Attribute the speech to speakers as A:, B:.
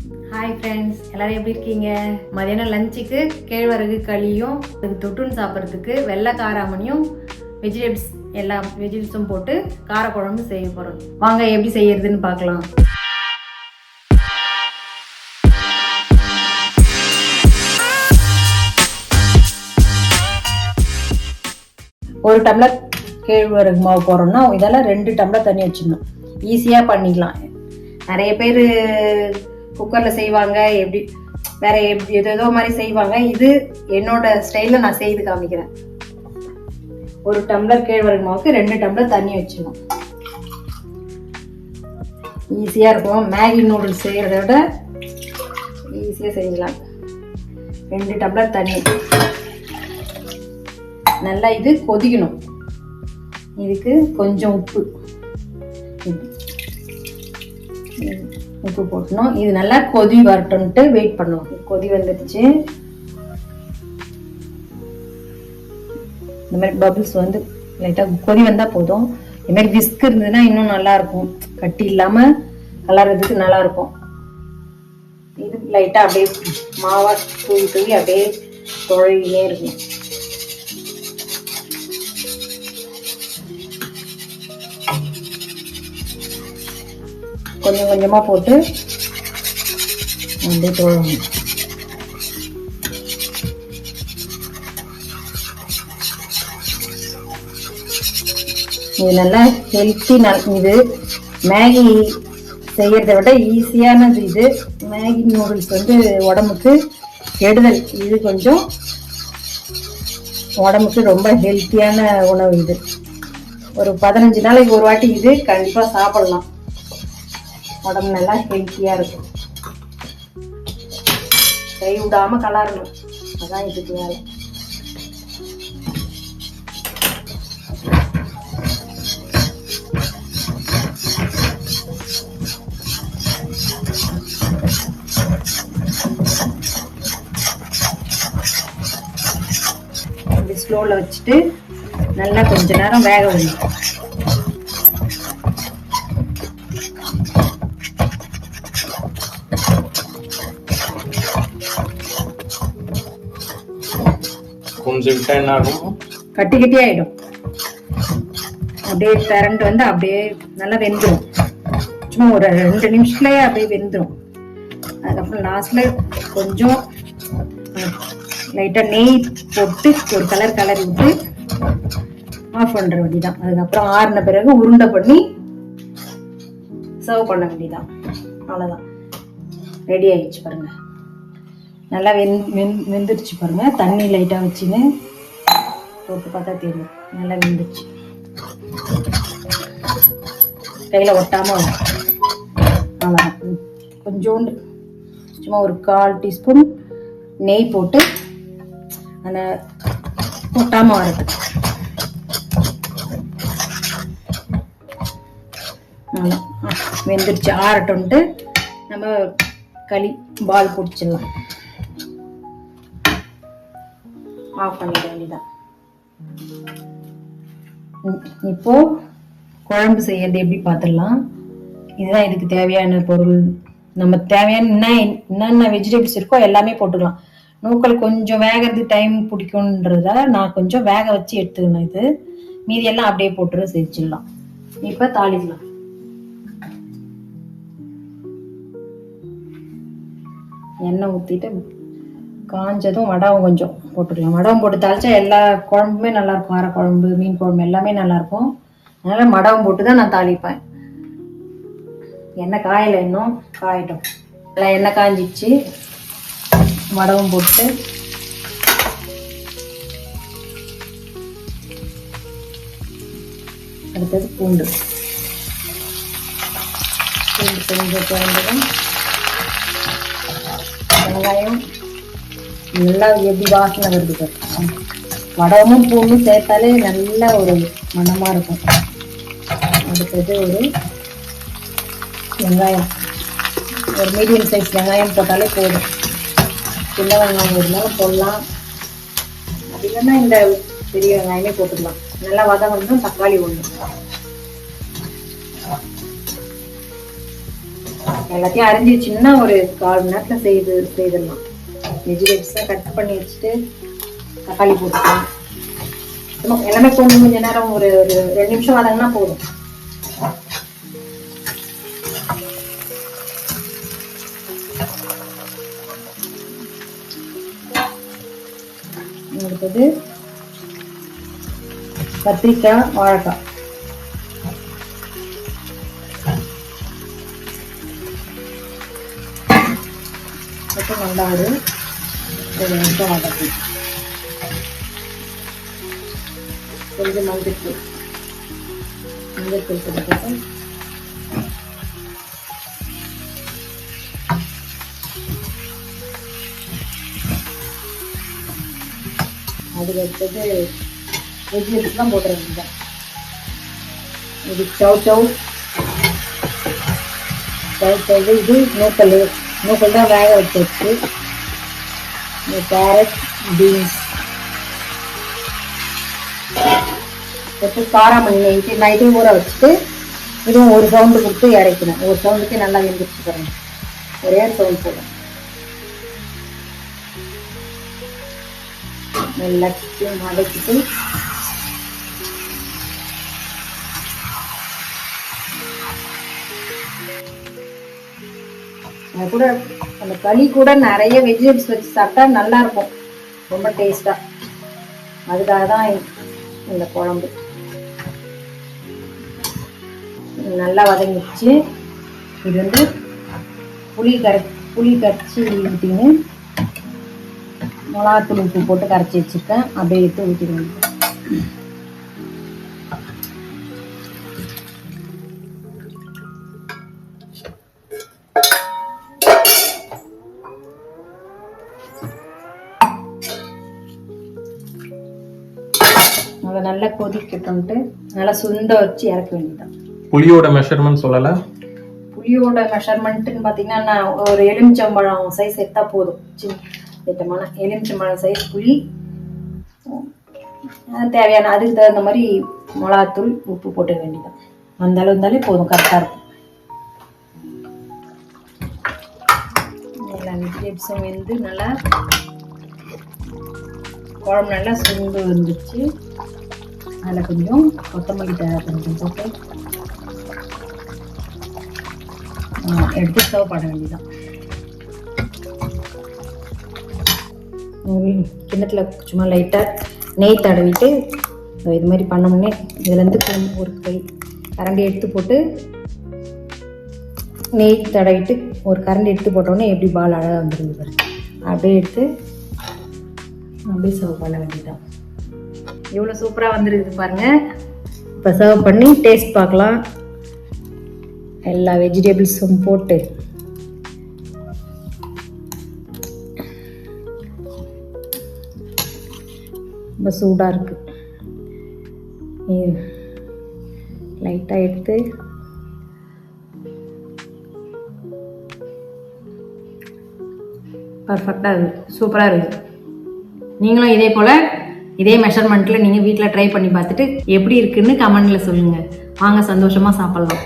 A: Hi friends, எல்லாரும் எப்படி இருக்கீங்க? மதியானம் லஞ்சுக்கு கேழ்வரகு களியும் அதுக்கு தொட்டுன்னு சாப்பிட்றதுக்கு வெள்ளை காராமணியும் வெஜிடபிள்ஸ் எல்லா வெஜிடபிள்ஸும் போட்டு காரக்குழம்பு செய்ய போகிறோம். வாங்க எப்படி செய்யறதுன்னு பார்க்கலாம். ஒரு டம்ளர் கேழ்வரகு மாவு போடுறோம்னா இதெல்லாம் 2 டம்ளர் தண்ணி வச்சிடணும். ஈஸியாக பண்ணிக்கலாம். நிறைய பேர் குக்கரில் செய்வாங்க, எப்படி வேற ஏதோ மாதிரி செய்வாங்க. இது என்னோட ஸ்டைலில் நான் செய்து காமிக்கிறேன். ஒரு டம்ளர் கேழ்வரகு மாவுக்கு 2 டம்ளர் தண்ணி வச்சிடணும். ஈஸியாக இருக்கும். மேகி நூடுல்ஸ் செய்கிறத விட ஈஸியாக செஞ்சலாம். 2 டம்ளர் தண்ணி நல்லா இது கொதிக்கணும். இதுக்கு கொஞ்சம் உப்பு போட்டணும். இது நல்லா கொதி வரட்டும்ட்டு வெயிட் பண்ணுவோம். கொதி வந்துடுச்சு. இந்த மாதிரி பபிள்ஸ் வந்து லைட்டாக கொதி வந்தால் போதும். இது மாதிரி விஸ்க் இருந்ததுன்னா இன்னும் நல்லா இருக்கும். கட்டி இல்லாம கலர்றதுக்கு நல்லா இருக்கும். இது லைட்டாக அப்படியே மாவா தூவி அப்படியே தொழிலே இருக்கும். கொஞ்சம் கொஞ்சமாக போட்டு அப்படியே தோழணும். இது நல்லா ஹெல்த்தி. இது மேகி செய்யறதை விட ஈஸியானது. இது மேகி நூடுல்ஸ் வந்து உடம்புக்கு கெடுதல். இது கொஞ்சம் உடம்புக்கு ரொம்ப ஹெல்த்தியான உணவு. இது ஒரு 15 நாளைக்கு ஒரு வாட்டி இது கண்டிப்பாக சாப்பிடலாம். உடம்பு நல்லா ஹெல்த்தியாக இருக்கும். கை விடாமல் கலரணும். அதான் இதுக்கு வேலை. அப்படி ஸ்லோவில் வச்சுட்டு நல்லா கொஞ்ச நேரம் வேக வைக்கணும்.
B: கொஞ்சம் விட்டா என்ன ஆகும்?
A: கட்டி கட்டி ஆயிடும். அப்படியே திரண்டு வந்து அப்படியே நல்லா வெந்துடும். சும்மா ஒரு 2 நிமிஷத்துலயே அப்படியே வெந்துடும். அதுக்கப்புறம் லாஸ்ட்ல கொஞ்சம் லைட்டா நெய் போட்டு ஒரு கலர் விட்டு ஆஃப் பண்ற வேண்டியதான். அதுக்கப்புறம் ஆறின பிறகு உருண்டை பண்ணி சர்வ் பண்ண வேண்டியதான். அவ்வளவுதான், ரெடி ஆயிடுச்சு. பாருங்க, நல்லா வெந்துடுச்சு. பாருங்க, தண்ணி லைட்டாக வச்சுன்னு போட்டு பார்த்தா தெரியும். நல்லா வெந்துடுச்சு. கையில் ஒட்டாமல் வரும். அவ்வளோதான். கொஞ்சோண்டு சும்மா ஒரு 1/4 டீஸ்பூன் நெய் போட்டு அந்த ஒட்டாமல் வரது. வெந்துடுச்சு. ஆறட்டும்ட்டு நம்ம களி பால் பிடிச்சிடலாம். ஆஃப் பண்ணிட வேண்டியதான். இப்போ குழம்பு செய்யறது எப்படி பார்த்துடலாம். இதுதான் இதுக்கு தேவையான பொருள். நம்ம தேவையான என்னென்ன வெஜிடபிள்ஸ் இருக்கோ எல்லாமே போட்டுக்கலாம். நூக்கல் கொஞ்சம் வேகிறது டைம் பிடிக்கும்ன்றதால நான் கொஞ்சம் வேக வச்சு எடுத்துக்கணும். இது மீதி எல்லாம் அப்படியே போட்டு செஞ்சிடலாம். இப்போ தாளிக்கலாம். எண்ணெய் ஊற்றிட்டு காஞ்சதும் வடகம் கொஞ்சம் போட்டுக்கலாம். வடகம் போட்டு தாளிச்சா எல்லா குழம்புமே நல்லா இருக்கும். கார குழம்பு, மீன் குழம்பு எல்லாமே நல்லா இருக்கும். அதனால வடகம் போட்டு தான் நான் தாளிப்பேன். எண்ணெய் காயலை, இன்னும் காயட்டும். நல்லா எண்ணெய் காஞ்சிச்சு. வடகம் போட்டு அடுத்தது பூண்டு கொஞ்சம் குழம்பும் வெங்காயம் நல்லா எப்படி வாசனை வருது. வடகமும் பூண்டும் சேர்த்தாலே நல்ல ஒரு மணமா இருக்கும். அடுத்தது ஒரு வெங்காயம், ஒரு மீடியம் சைஸ் வெங்காயம் போட்டாலே போதும். சின்ன வெங்காயம் இருந்தாலும் போடலாம், அப்படி இல்லைன்னா இந்த பெரிய வெங்காயமே போட்டுக்கலாம். நல்லா வதங்கணும். தக்காளி ஒன்று எல்லாத்தையும் அரிஞ்சு வச்சிங்கன்னா ஒரு 1/4 மணி நேரத்தில் செய்திடலாம். வெஜிடபிள்ஸை கட் பண்ணி வச்சுட்டு தக்காளி போட்டுக்கலாம். எல்லாமே கொஞ்சம் நேரம் ஒரு 2 நிமிஷம் வதங்கினா போதும். அடுத்தது கத்திரிக்காய், வாழைக்காய் நல்லா ஒரு 2 நிமிஷம் வதக்கணும். கொஞ்சம் மஞ்சத்தூள் போட்டு அதுக்கு அடுத்தது வெஜிடபிள்ஸ்லாம் போட்டுருங்க. இது சவு இது நூக்கல் தான் வேக வச்சு கேரட், பீன்ஸ் போட்டு காரம் பண்ணி நைட்டும் ஊற வச்சுட்டு இதுவும் ஒரு சவுண்டு கொடுத்து இறக்கணும். ஒரு சவுண்டுக்கு நல்லா வெந்துச்சு பாருங்க. ஒரே சவுண்ட் போடும். நல்லா வதக்கிட்டு அது கூட அந்த களி கூட நிறைய வெஜிடபிள்ஸ் வச்சு சாப்பிட்டா நல்லா இருக்கும், ரொம்ப டேஸ்டா. அதுக்காக தான் இந்த குழம்பு. நல்லா வதங்கிடுச்சு. இது வந்து புளி கரைச்சி ஊற்றின்னு மிளகாத்தூள் உப்பு போட்டு கரைச்சி வச்சுருக்கேன். அப்படியே எடுத்து ஊற்றிடுவேன். அதை நல்லா கொதிக்கட்டும்ட்டு நல்லா சுண்ட வச்சு இறக்க வேண்டியதான்.
B: புளியோட மெஷர்மெண்ட் சொல்லல.
A: புளியோட மெஷர்மெண்ட்டுன்னு பார்த்தீங்கன்னா நான் ஒரு எலுமிச்சம்பழம் சைஸ் எடுத்தா போதும். சின்ன எலுமிச்சம்பழம் சைஸ் புளி தேவையான அதுக்கு தகுந்த மாதிரி மிளகாத்தூள் உப்பு போட்டு வேண்டியதான். அந்த அளவு இருந்தாலே போதும், கரெக்டாக இருக்கும். எல்லா வெஜிடபிள்ஸும் வந்து நல்லா குழம்பு நல்லா சுண்டு வந்துச்சு. அதில் கொஞ்சம் கொத்தமல்லி கொஞ்சம் போட்டு எடுத்து சர்வ் பண்ண வேண்டியதான். கிண்ணத்தில் சும்மா லைட்டாக நெய் தடவிட்டு இது மாதிரி பண்ணோம்னே இதுலேருந்து ஒரு கரண்டி எடுத்து போட்டு நெய் தடவிட்டு ஒரு கரண்டி எடுத்து போட்டோடனே எப்படி பால் அழகாக வந்துருந்து பாருங்க. அப்படியே எடுத்து அப்படியே சர்வ் பண்ண வேண்டியதான். எவ்வளோ சூப்பராக வந்துருக்குது பாருங்கள். இப்போ சர்வ் பண்ணி டேஸ்ட் பார்க்கலாம். எல்லா வெஜிடபிள்ஸும் போட்டு ரொம்ப சூடாக இருக்குது. லைட்டாக எடுத்து பர்ஃபெக்டாக இருக்குது, சூப்பராக இருக்குது. நீங்களும் இதே போல் இதே மெஷர்மெண்ட்டில் நீங்கள் வீட்டில் ட்ரை பண்ணி பார்த்துட்டு எப்படி இருக்குன்னு கமெண்டில் சொல்லுங்கள். வாங்க சந்தோஷமாக சாப்பிட்லாம்.